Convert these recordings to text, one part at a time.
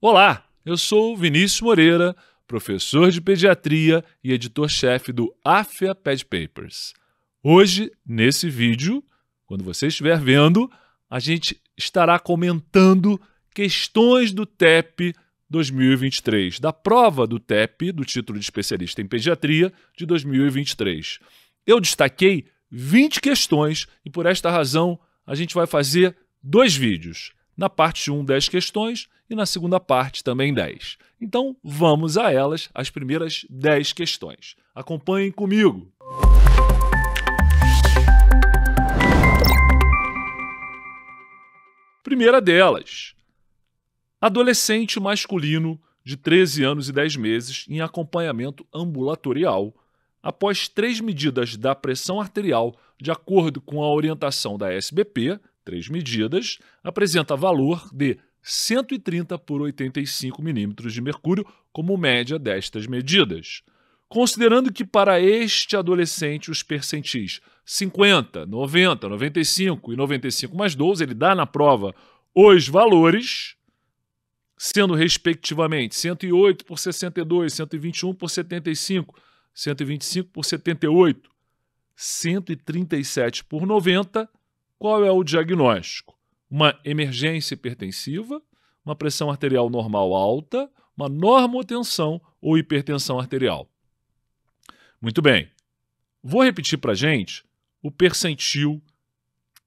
Olá, eu sou Vinícius Moreira, professor de pediatria e editor-chefe do AFIA Ped Papers. Hoje, nesse vídeo, quando você estiver vendo, a gente estará comentando questões do TEP 2023, da prova do TEP, do título de especialista em pediatria, de 2023. Eu destaquei 20 questões e, por esta razão, a gente vai fazer 2 vídeos. Na parte 1, 10 questões e na segunda parte também 10. Então, vamos a elas, as primeiras 10 questões. Acompanhem comigo. Primeira delas. Adolescente masculino de 13 anos e 10 meses em acompanhamento ambulatorial, após 3 medidas da pressão arterial, de acordo com a orientação da SBP, 3 medidas, apresenta valor de 130 por 85 milímetros de mercúrio como média destas medidas. Considerando que para este adolescente os percentis 50, 90, 95 e 95 mais 12, ele dá na prova os valores, sendo respectivamente 108 por 62, 121 por 75, 125 por 78, 137 por 90, qual é o diagnóstico? Uma emergência hipertensiva, uma pressão arterial normal alta, uma normotensão ou hipertensão arterial. Muito bem. Vou repetir para a gente o percentil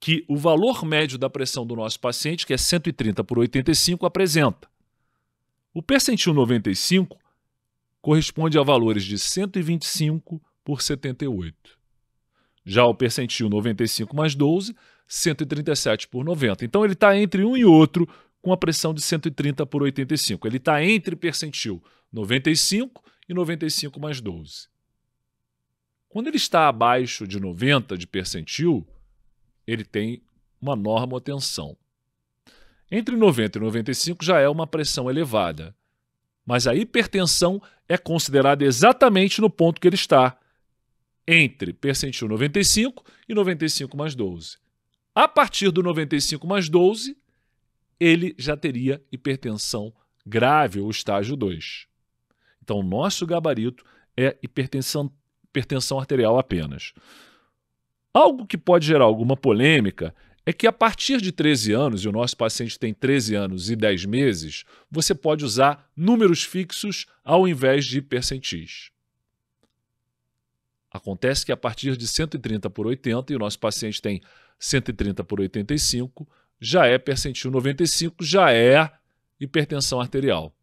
que o valor médio da pressão do nosso paciente, que é 130 por 85, apresenta. O percentil 95 corresponde a valores de 125 por 78. Já o percentil 95 mais 12, 137 por 90. Então, ele está entre um e outro com a pressão de 130 por 85. Ele está entre percentil 95 e 95 mais 12. Quando ele está abaixo de 90 de percentil, ele tem uma normotensão. Entre 90 e 95 já é uma pressão elevada. Mas a hipertensão é considerada exatamente no ponto que ele está, entre percentil 95 e 95 mais 12. A partir do 95 mais 12, ele já teria hipertensão grave, ou estágio 2. Então, o nosso gabarito é hipertensão arterial apenas. Algo que pode gerar alguma polêmica é que a partir de 13 anos, e o nosso paciente tem 13 anos e 10 meses, você pode usar números fixos ao invés de percentis. Acontece que a partir de 130 por 80, e o nosso paciente tem 130 por 85, já é percentil 95, já é hipertensão arterial.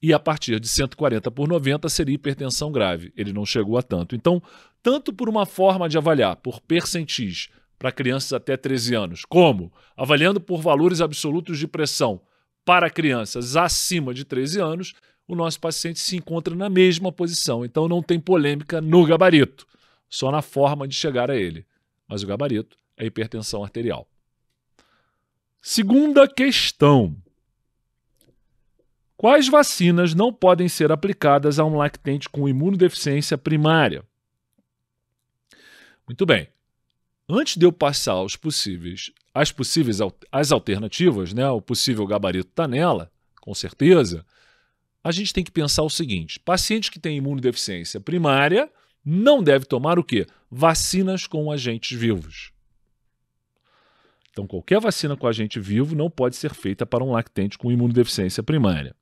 E a partir de 140 por 90 seria hipertensão grave. Ele não chegou a tanto. Então, tanto por uma forma de avaliar por percentis para crianças até 13 anos, como avaliando por valores absolutos de pressão para crianças acima de 13 anos, o nosso paciente se encontra na mesma posição. Então, não tem polêmica no gabarito, só na forma de chegar a ele. Mas o gabarito é hipertensão arterial. Segunda questão. Quais vacinas não podem ser aplicadas a um lactente com imunodeficiência primária? Muito bem. Antes de eu passar as alternativas, né, o possível gabarito está nela, com certeza, a gente tem que pensar o seguinte: paciente que tem imunodeficiência primária não deve tomar o quê? Vacinas com agentes vivos. Então, qualquer vacina com agente vivo não pode ser feita para um lactente com imunodeficiência primária.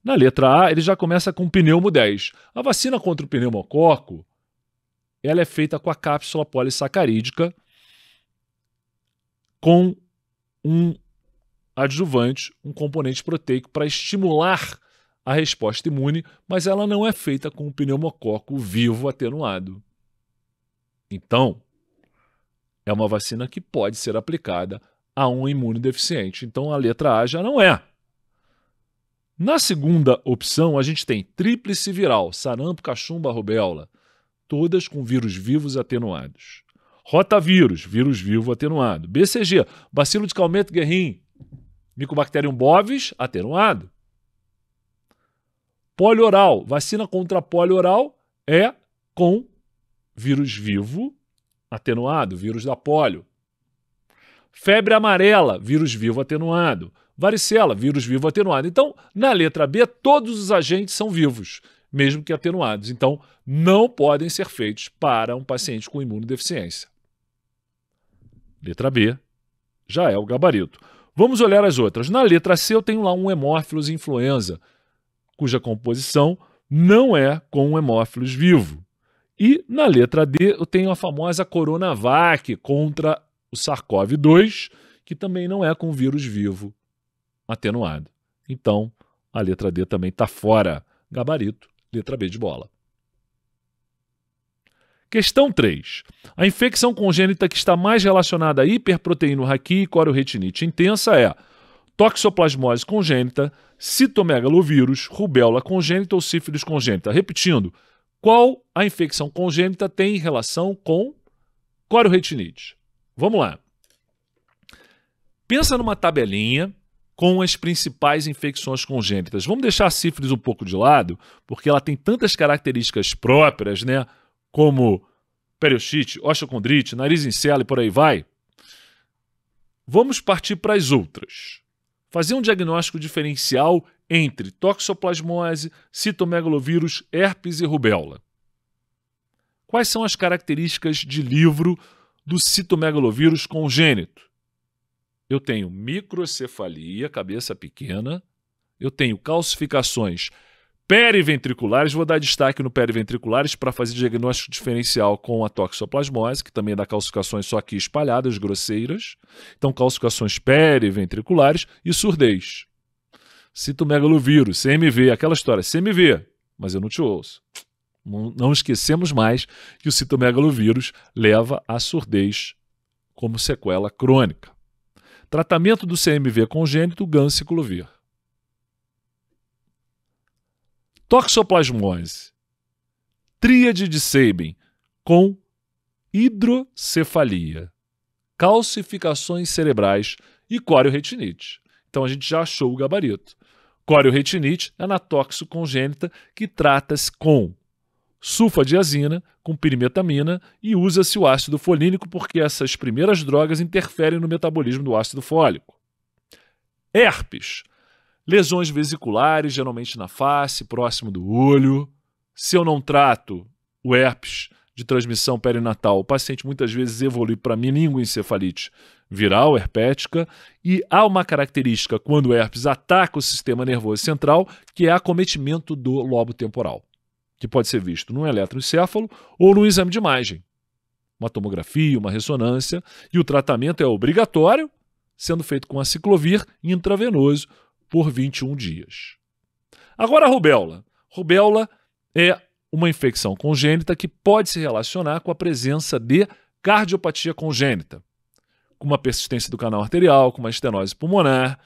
Na letra A, ele já começa com pneumo 10. A vacina contra o pneumococo, ela é feita com a cápsula polissacarídica com um adjuvante, um componente proteico para estimular a resposta imune, mas ela não é feita com o pneumococo vivo atenuado. Então, é uma vacina que pode ser aplicada a um imunodeficiente. Então, a letra A já não é. Na segunda opção, a gente tem tríplice viral, sarampo, cachumba, rubéola, todas com vírus vivos atenuados. Rotavírus, vírus vivo atenuado. BCG, bacilo de Calmette-Guerin, Mycobacterium bovis, atenuado. Polioral, vacina contra polioral é com vírus vivo atenuado, vírus da polio. Febre amarela, vírus vivo atenuado. Varicela, vírus vivo atenuado. Então, na letra B, todos os agentes são vivos, mesmo que atenuados. Então, não podem ser feitos para um paciente com imunodeficiência. Letra B já é o gabarito. Vamos olhar as outras. Na letra C, eu tenho lá um hemófilos influenza, cuja composição não é com um hemófilos vivo. E na letra D, eu tenho a famosa Coronavac contra o SARS-CoV-2, que também não é com vírus vivo atenuado. Então, a letra D também está fora. Gabarito, letra B de bola. Questão 3. A infecção congênita que está mais relacionada a hiperproteínorraquia e corioretinite intensa é toxoplasmose congênita, citomegalovírus, rubéola congênita ou sífilis congênita. Repetindo, qual a infecção congênita tem relação com corioretinite? Vamos lá. Pensa numa tabelinha com as principais infecções congênitas. Vamos deixar a sífilis um pouco de lado, porque ela tem tantas características próprias, né? Como periostite, osteocondrite, nariz em cela e por aí vai. Vamos partir para as outras. Fazer um diagnóstico diferencial entre toxoplasmose, citomegalovírus, herpes e rubéola. Quais são as características de livro do citomegalovírus congênito? Eu tenho microcefalia, cabeça pequena. Eu tenho calcificações periventriculares. Vou dar destaque no periventriculares para fazer diagnóstico diferencial com a toxoplasmose, que também dá calcificações só aqui espalhadas, grosseiras. Então, calcificações periventriculares e surdez. Citomegalovírus, CMV, aquela história, CMV, mas eu não te ouço. Não esquecemos mais que o citomegalovírus leva à surdez como sequela crônica. Tratamento do CMV congênito, ganciclovir. Toxoplasmose. Tríade de Sabin com hidrocefalia, calcificações cerebrais e corioretinite. Então a gente já achou o gabarito. Corioretinite é na toxocongênita que trata-se com sulfadiazina, com pirimetamina e usa-se o ácido folínico porque essas primeiras drogas interferem no metabolismo do ácido fólico. Herpes. Lesões vesiculares, geralmente na face, próximo do olho. Se eu não trato o herpes de transmissão perinatal, o paciente muitas vezes evolui para meningoencefalite viral, herpética, e há uma característica quando o herpes ataca o sistema nervoso central, que é acometimento do lobo temporal, que pode ser visto num eletroencefalo ou num exame de imagem, uma tomografia, uma ressonância, e o tratamento é obrigatório, sendo feito com aciclovir intravenoso por 21 dias. Agora a rubéola. Rubéola é uma infecção congênita que pode se relacionar com a presença de cardiopatia congênita, com uma persistência do canal arterial, com uma estenose pulmonar.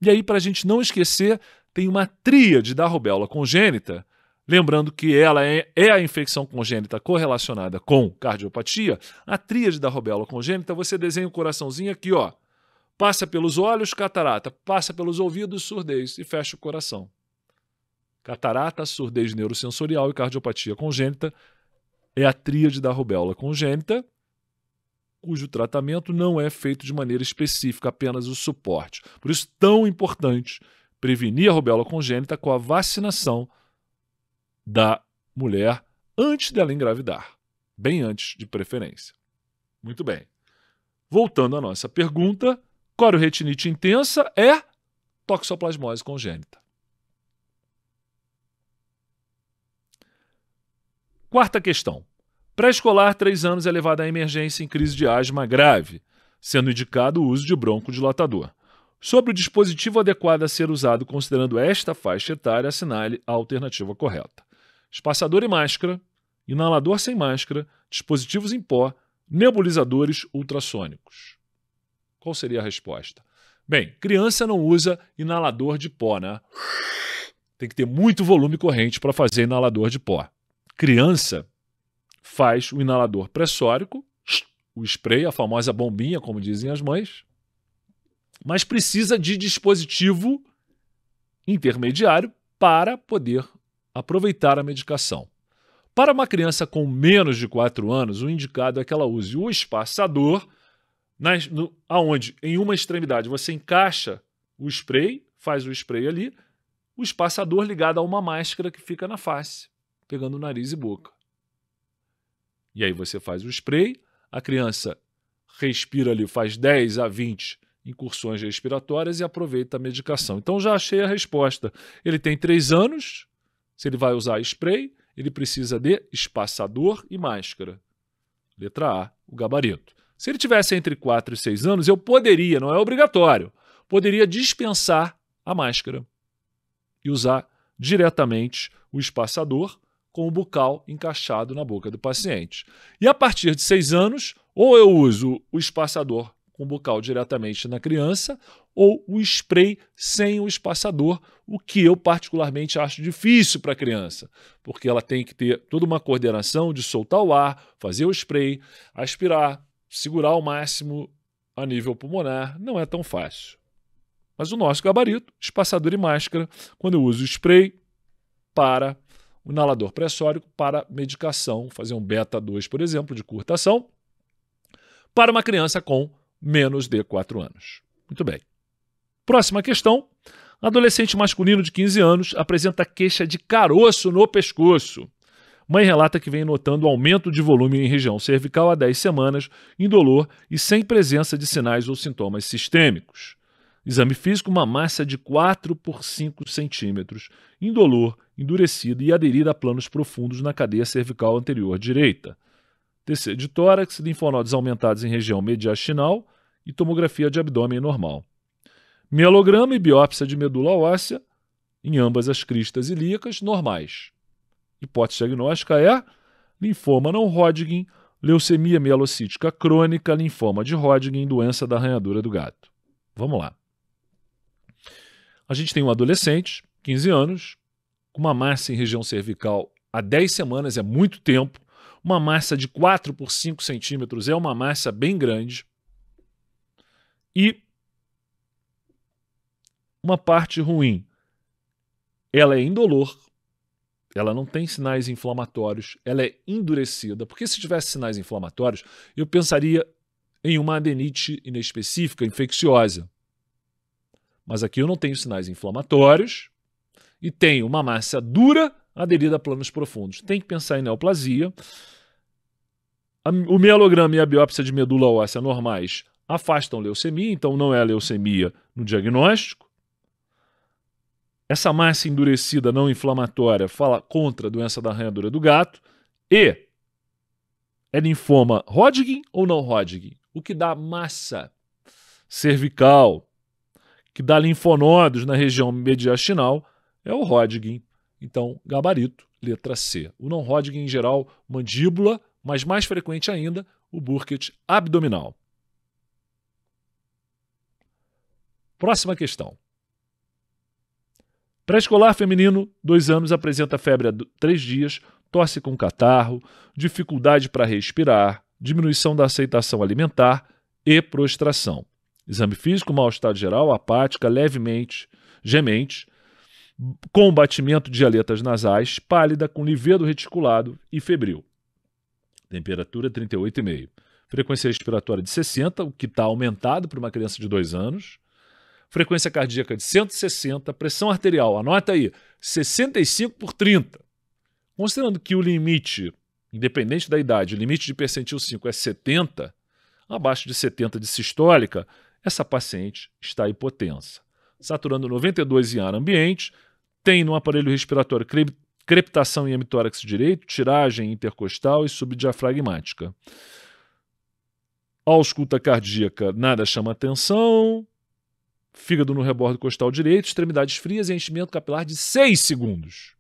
E aí, para a gente não esquecer, tem uma tríade da rubéola congênita, lembrando que ela é a infecção congênita correlacionada com cardiopatia. A tríade da rubéola congênita, você desenha o coraçãozinho aqui, ó. Passa pelos olhos, catarata. Passa pelos ouvidos, surdez. E fecha o coração. Catarata, surdez neurosensorial e cardiopatia congênita é a tríade da rubéola congênita, cujo tratamento não é feito de maneira específica, apenas o suporte. Por isso, tão importante prevenir a rubéola congênita com a vacinação da mulher antes dela engravidar. Bem antes, de preferência. Muito bem. Voltando à nossa pergunta, corioretinite intensa é toxoplasmose congênita. Quarta questão. Pré-escolar, 3 anos, é levado à emergência em crise de asma grave, sendo indicado o uso de broncodilatador. Sobre o dispositivo adequado a ser usado considerando esta faixa etária, assinale a alternativa correta. Espaçador e máscara, inalador sem máscara, dispositivos em pó, nebulizadores ultrassônicos. Qual seria a resposta? Bem, criança não usa inalador de pó, né? Tem que ter muito volume corrente para fazer inalador de pó. Criança faz o inalador pressórico, o spray, a famosa bombinha, como dizem as mães, mas precisa de dispositivo intermediário para poder aproveitar a medicação. Para uma criança com menos de 4 anos, o indicado é que ela use o espaçador, aonde em uma extremidade você encaixa o spray, faz o spray ali, o espaçador ligado a uma máscara que fica na face, pegando o nariz e boca. E aí você faz o spray, a criança respira ali, faz 10 a 20 incursões respiratórias e aproveita a medicação. Então já achei a resposta. Ele tem 3 anos, se ele vai usar spray, ele precisa de espaçador e máscara. Letra A, o gabarito. Se ele tivesse entre 4 e 6 anos, eu poderia, não é obrigatório, poderia dispensar a máscara e usar diretamente o espaçador com o bucal encaixado na boca do paciente. E a partir de 6 anos, ou eu uso o espaçador com o bucal diretamente na criança, ou o spray sem o espaçador, o que eu particularmente acho difícil para a criança, porque ela tem que ter toda uma coordenação de soltar o ar, fazer o spray, aspirar, segurar ao máximo a nível pulmonar, não é tão fácil. Mas o nosso gabarito, espaçador e máscara, quando eu uso o spray para o inalador pressórico, para medicação, fazer um beta-2, por exemplo, de curta ação, para uma criança com menos de 4 anos. Muito bem. Próxima questão. Adolescente masculino de 15 anos apresenta queixa de caroço no pescoço. Mãe relata que vem notando aumento de volume em região cervical há 10 semanas, indolor e sem presença de sinais ou sintomas sistêmicos. Exame físico, uma massa de 4 por 5 centímetros, indolor, endurecida e aderida a planos profundos na cadeia cervical anterior direita. TC de tórax, linfonodos aumentados em região mediastinal e tomografia de abdômen normal. Mielograma e biópsia de medula óssea em ambas as cristas ilíacas normais. Hipótese diagnóstica é linfoma não Hodgkin, leucemia mielocítica crônica, linfoma de Hodgkin, doença da arranhadura do gato. Vamos lá. A gente tem um adolescente, 15 anos, com uma massa em região cervical há 10 semanas, é muito tempo. Uma massa de 4 por 5 centímetros é uma massa bem grande. E uma parte ruim, ela é indolor, ela não tem sinais inflamatórios, ela é endurecida, porque se tivesse sinais inflamatórios, eu pensaria em uma adenite inespecífica, infecciosa. Mas aqui eu não tenho sinais inflamatórios e tenho uma massa dura aderida a planos profundos. Tem que pensar em neoplasia. O mielograma e a biópsia de medula óssea normais afastam leucemia, então não é leucemia no diagnóstico. Essa massa endurecida não inflamatória fala contra a doença da arranhadura do gato. E é linfoma Hodgkin ou não Hodgkin? O que dá massa cervical, que dá linfonodos na região mediastinal, é o Hodgkin. Então, gabarito, letra C. O não Hodgkin, em geral, mandíbula, mas mais frequente ainda, o Burkitt abdominal. Próxima questão. Pré-escolar feminino, 2 anos, apresenta febre há 3 dias, tosse com catarro, dificuldade para respirar, diminuição da aceitação alimentar e prostração. Exame físico, mal-estar geral, apática, levemente gemente, com batimento de aletas nasais, pálida, com livedo reticulado e febril. Temperatura 38,5. Frequência respiratória de 60, o que está aumentado para uma criança de 2 anos. Frequência cardíaca de 160, pressão arterial, anota aí, 65 por 30. Considerando que o limite, independente da idade, o limite de percentil 5 é 70, abaixo de 70 de sistólica, essa paciente está hipotensa. Saturando 92 em ar ambiente, tem no aparelho respiratório crepitação em hemitórax direito, tiragem intercostal e subdiafragmática. Ausculta cardíaca, nada chama atenção. Fígado no rebordo costal direito, extremidades frias e enchimento capilar de 6 segundos.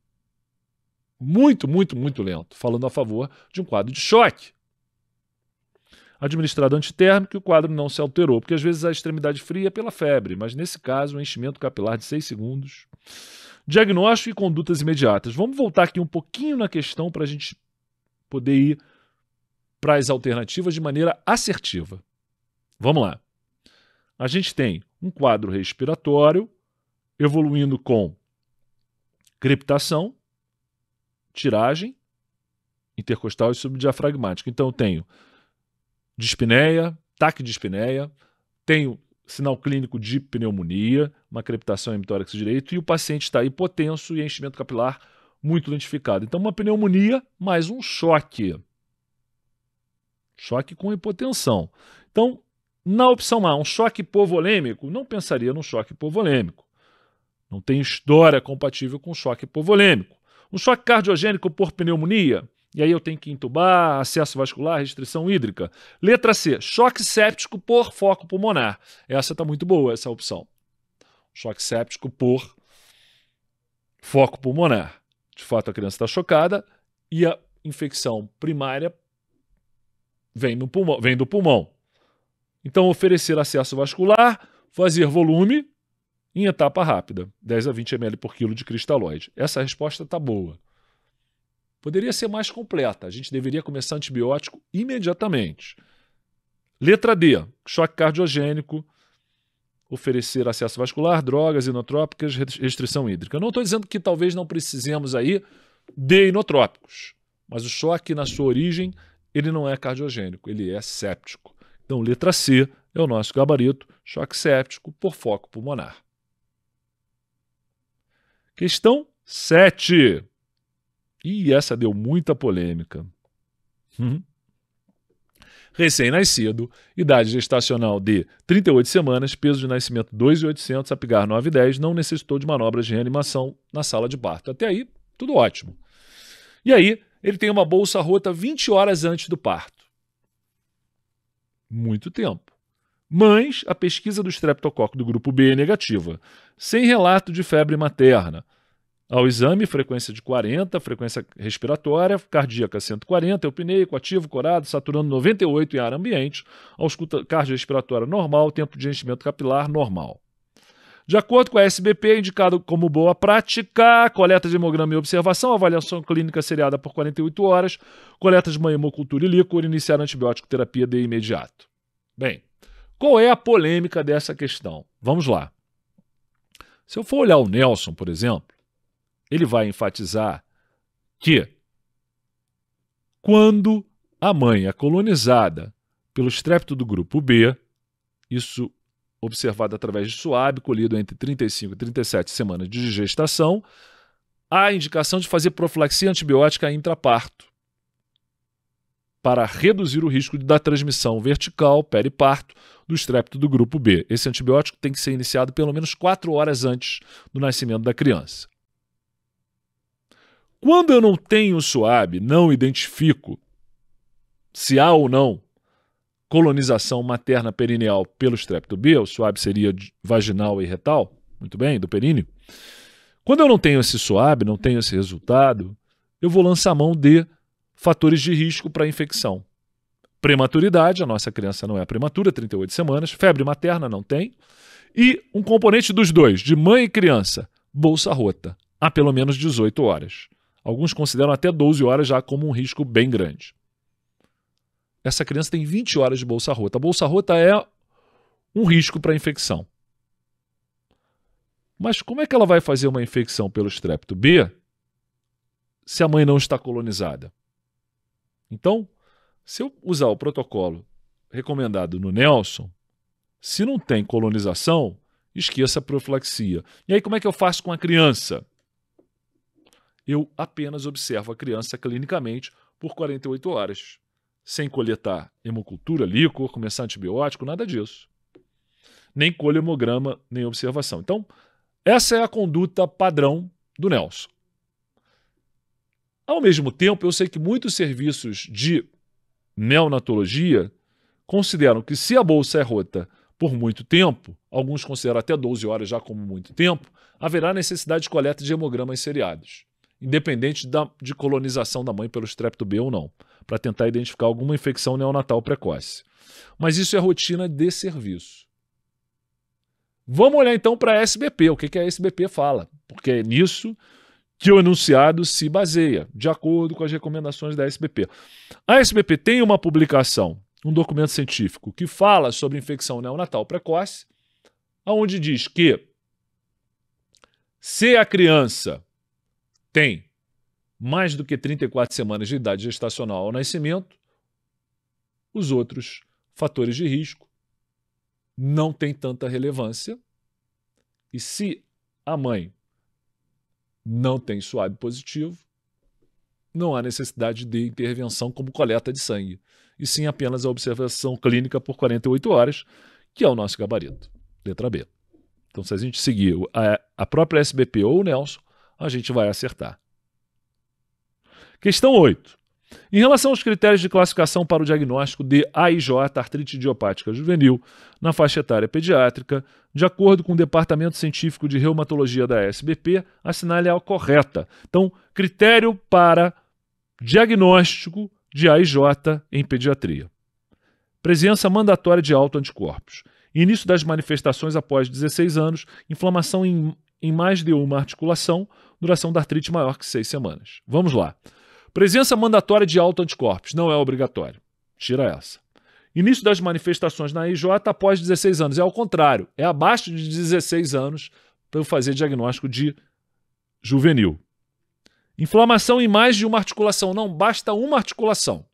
Muito, muito, muito lento, falando a favor de um quadro de choque. Administrado antitérmico, o quadro não se alterou, porque às vezes a extremidade fria é pela febre, mas nesse caso o enchimento capilar de 6 segundos. Diagnóstico e condutas imediatas. Vamos voltar aqui um pouquinho na questão para a gente poder ir para as alternativas de maneira assertiva. Vamos lá. A gente tem um quadro respiratório evoluindo com crepitação, tiragem, intercostal e subdiafragmática. Então eu tenho dispneia, taquidispneia, tenho sinal clínico de pneumonia, uma crepitação em hemitórax direito, e o paciente está hipotenso e enchimento capilar muito lentificado. Então, uma pneumonia mais um choque. Choque com hipotensão. Então, na opção A, um choque hipovolêmico, não pensaria num choque hipovolêmico. Não tem história compatível com choque hipovolêmico. Um choque cardiogênico por pneumonia, e aí eu tenho que entubar, acesso vascular, restrição hídrica. Letra C, choque séptico por foco pulmonar. Essa está muito boa, essa opção. Choque séptico por foco pulmonar. De fato, a criança está chocada e a infecção primária vem do pulmão. Então, oferecer acesso vascular, fazer volume em etapa rápida, 10 a 20 ml por quilo de cristalóide. Essa resposta está boa. Poderia ser mais completa. A gente deveria começar antibiótico imediatamente. Letra D, choque cardiogênico, oferecer acesso vascular, drogas inotrópicas, restrição hídrica. Eu não estou dizendo que talvez não precisemos aí de inotrópicos, mas o choque na sua origem, ele não é cardiogênico, ele é séptico. Então, letra C é o nosso gabarito, choque séptico por foco pulmonar. Questão 7. E essa deu muita polêmica. Recém-nascido, idade gestacional de 38 semanas, peso de nascimento 2.800, Apgar 9,10, não necessitou de manobras de reanimação na sala de parto. Até aí, tudo ótimo. E aí, ele tem uma bolsa rota 20 horas antes do parto. Muito tempo. Mas a pesquisa do estreptococo do grupo B é negativa, sem relato de febre materna. Ao exame, frequência de 40, frequência respiratória, cardíaca 140, eupneico, ativo, corado, saturando 98 em ar ambiente, ausculta cardiorrespiratória normal, tempo de enchimento capilar normal. De acordo com a SBP, é indicado como boa prática, coleta de hemograma e observação, avaliação clínica seriada por 48 horas, coleta de uma hemocultura e líquor, iniciar antibiótico terapia de imediato. Bem, qual é a polêmica dessa questão? Vamos lá. Se eu for olhar o Nelson, por exemplo, ele vai enfatizar que quando a mãe é colonizada pelo estrépito do grupo B, isso observado através de SUAB, colhido entre 35 e 37 semanas de gestação, há indicação de fazer profilaxia antibiótica intraparto para reduzir o risco da transmissão vertical, periparto, do estrépito do grupo B. Esse antibiótico tem que ser iniciado pelo menos 4 horas antes do nascimento da criança. Quando eu não tenho SUAB, não identifico se há ou não colonização materna perineal pelo estrépito B, o SUAB seria vaginal e retal, muito bem, do períneo. Quando eu não tenho esse SUAB, não tenho esse resultado, eu vou lançar mão de fatores de risco para a infecção. Prematuridade, a nossa criança não é prematura, 38 semanas, febre materna não tem, e um componente dos dois, de mãe e criança, bolsa rota, há pelo menos 18 horas. Alguns consideram até 12 horas já como um risco bem grande. Essa criança tem 20 horas de bolsa rota. A bolsa rota é um risco para a infecção. Mas como é que ela vai fazer uma infecção pelo estrépito B se a mãe não está colonizada? Então, se eu usar o protocolo recomendado no Nelson, se não tem colonização, esqueça a profilaxia. E aí como é que eu faço com a criança? Eu apenas observo a criança clinicamente por 48 horas, sem coletar hemocultura, líquor, começar antibiótico, nada disso. Nem colho hemograma, nem observação. Então, essa é a conduta padrão do Nelson. Ao mesmo tempo, eu sei que muitos serviços de neonatologia consideram que se a bolsa é rota por muito tempo, alguns consideram até 12 horas já como muito tempo, haverá necessidade de coleta de hemogramas seriados, independente de colonização da mãe pelo estrépito B ou não, para tentar identificar alguma infecção neonatal precoce. Mas isso é rotina de serviço. Vamos olhar então para a SBP, o que a SBP fala, porque é nisso que o enunciado se baseia, de acordo com as recomendações da SBP. A SBP tem uma publicação, um documento científico, que fala sobre infecção neonatal precoce, onde diz que se a criança tem mais do que 34 semanas de idade gestacional ao nascimento, os outros fatores de risco não tem tanta relevância. E se a mãe não tem SWAB positivo, não há necessidade de intervenção como coleta de sangue, e sim apenas a observação clínica por 48 horas, que é o nosso gabarito, letra B. Então, se a gente seguir a própria SBP ou o Nelson, a gente vai acertar. Questão 8. Em relação aos critérios de classificação para o diagnóstico de AIJ, artrite idiopática juvenil, na faixa etária pediátrica, de acordo com o Departamento Científico de Reumatologia da SBP, assinale a correta. Então, critério para diagnóstico de AIJ em pediatria. Presença mandatória de autoanticorpos. Início das manifestações após 16 anos, inflamação em mais de uma articulação, duração da artrite maior que 6 semanas. Vamos lá. Presença mandatória de autoanticorpos, não é obrigatório. Tira essa. Início das manifestações na AIJ após 16 anos. É ao contrário, é abaixo de 16 anos para eu fazer diagnóstico de juvenil. Inflamação em mais de uma articulação, não basta uma articulação.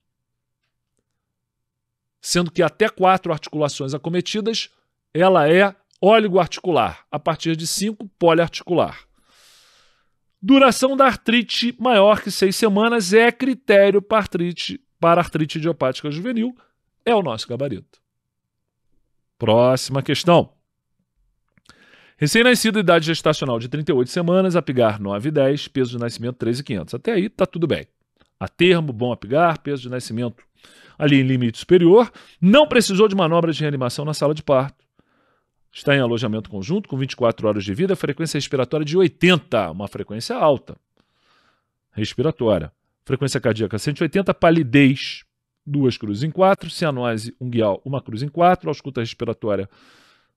Sendo que até 4 articulações acometidas, ela é oligoarticular. A partir de 5, poliarticular. Duração da artrite maior que 6 semanas é critério para artrite idiopática juvenil. É o nosso gabarito. Próxima questão. Recém-nascido, idade gestacional de 38 semanas, apigar 9,10, peso de nascimento 13,500. Até aí está tudo bem. A termo, bom apigar, peso de nascimento ali em limite superior. Não precisou de manobra de reanimação na sala de parto. Está em alojamento conjunto, com 24 horas de vida, frequência respiratória de 80, uma frequência alta. Respiratória. Frequência cardíaca 180, palidez 2 cruzes em 4, cianose 1 guial, 1 cruz em 4, ausculta respiratória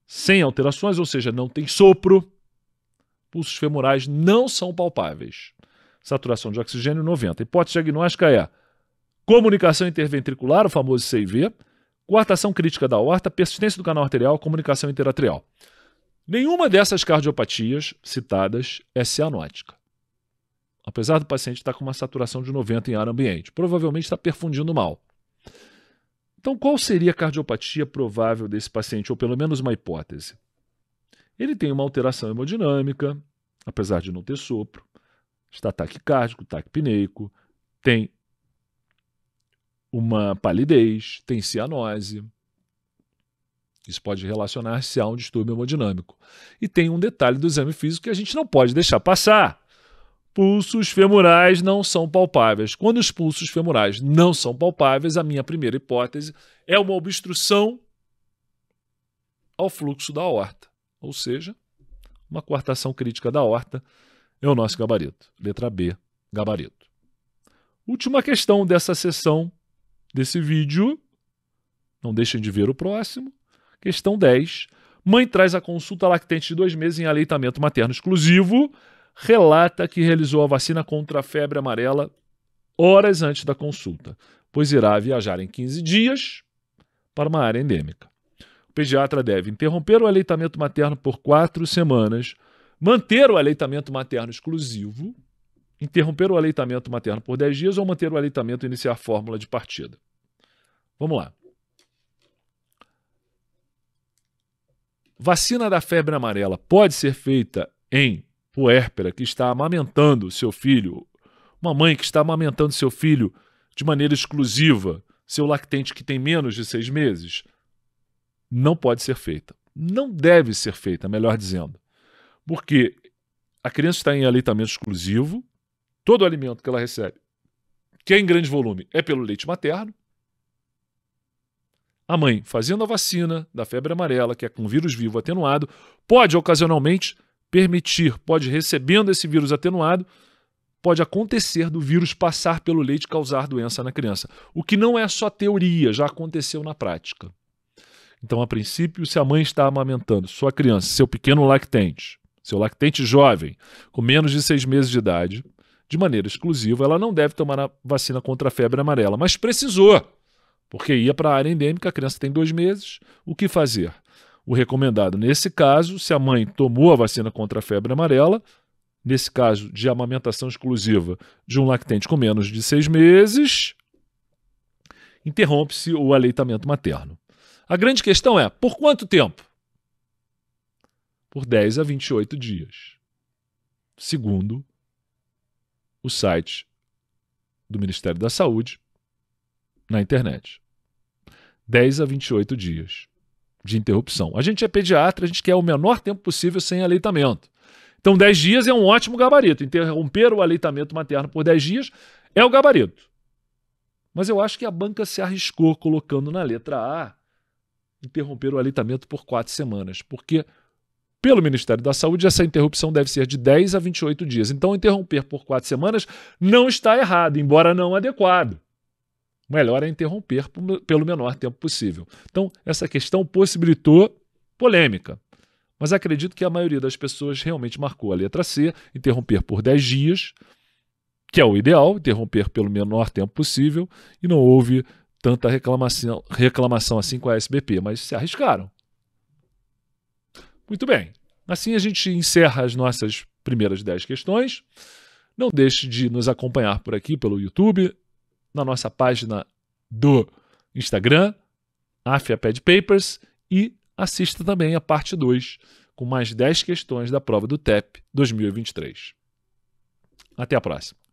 sem alterações, ou seja, não tem sopro. Pulsos femorais não são palpáveis. Saturação de oxigênio 90. Hipótese diagnóstica é comunicação interventricular, o famoso CIV, coartação crítica da aorta, persistência do canal arterial, comunicação interatrial. Nenhuma dessas cardiopatias citadas é cianótica. Apesar do paciente estar com uma saturação de 90 em ar ambiente. Provavelmente está perfundindo mal. Então, qual seria a cardiopatia provável desse paciente, ou pelo menos uma hipótese? Ele tem uma alteração hemodinâmica, apesar de não ter sopro, está taquicárdico, taquipneico, tem uma palidez, tem cianose. Isso pode relacionar-se a um distúrbio hemodinâmico. E tem um detalhe do exame físico que a gente não pode deixar passar. Pulsos femorais não são palpáveis. Quando os pulsos femorais não são palpáveis, a minha primeira hipótese é uma obstrução ao fluxo da aorta. Ou seja, uma coartação crítica da aorta é o nosso gabarito. Letra B, gabarito. Última questão dessa sessão, desse vídeo. Não deixem de ver o próximo. Questão 10. Mãe traz a consulta lactente de 2 meses em aleitamento materno exclusivo. Relata que realizou a vacina contra a febre amarela horas antes da consulta, pois irá viajar em 15 dias para uma área endêmica. O pediatra deve interromper o aleitamento materno por 4 semanas, manter o aleitamento materno exclusivo, interromper o aleitamento materno por 10 dias ou manter o aleitamento e iniciar a fórmula de partida. Vamos lá. Vacina da febre amarela pode ser feita em puérpera que está amamentando seu filho, uma mãe que está amamentando seu filho de maneira exclusiva, seu lactente que tem menos de 6 meses? Não pode ser feita. Não deve ser feita, melhor dizendo. Porque a criança está em aleitamento exclusivo, todo o alimento que ela recebe, que é em grande volume, é pelo leite materno. A mãe, fazendo a vacina da febre amarela, que é com vírus vivo atenuado, pode ocasionalmente permitir, pode recebendo esse vírus atenuado, pode acontecer do vírus passar pelo leite e causar doença na criança. O que não é só teoria, já aconteceu na prática. Então, a princípio, se a mãe está amamentando sua criança, seu pequeno lactente, seu lactente jovem, com menos de 6 meses de idade, de maneira exclusiva, ela não deve tomar a vacina contra a febre amarela. Mas precisou, porque ia para a área endêmica, a criança tem 2 meses, o que fazer? O recomendado, nesse caso, se a mãe tomou a vacina contra a febre amarela, nesse caso de amamentação exclusiva de um lactente com menos de 6 meses, interrompe-se o aleitamento materno. A grande questão é, por quanto tempo? Por 10 a 28 dias, segundo o site do Ministério da Saúde na internet. 10 a 28 dias de interrupção. A gente é pediatra, a gente quer o menor tempo possível sem aleitamento. Então 10 dias é um ótimo gabarito. Interromper o aleitamento materno por 10 dias é o gabarito. Mas eu acho que a banca se arriscou colocando na letra A interromper o aleitamento por 4 semanas, porque pelo Ministério da Saúde essa interrupção deve ser de 10 a 28 dias. Então interromper por 4 semanas não está errado, embora não adequado. Melhor é interromper pelo menor tempo possível. Então, essa questão possibilitou polêmica. Mas acredito que a maioria das pessoas realmente marcou a letra C, interromper por 10 dias, que é o ideal, interromper pelo menor tempo possível, e não houve tanta reclamação assim com a SBP, mas se arriscaram. Muito bem. Assim a gente encerra as nossas primeiras 10 questões. Não deixe de nos acompanhar por aqui pelo YouTube, na nossa página do Instagram, AFIAPED Papers, e assista também a parte 2, com mais 10 questões da prova do TEP 2023. Até a próxima.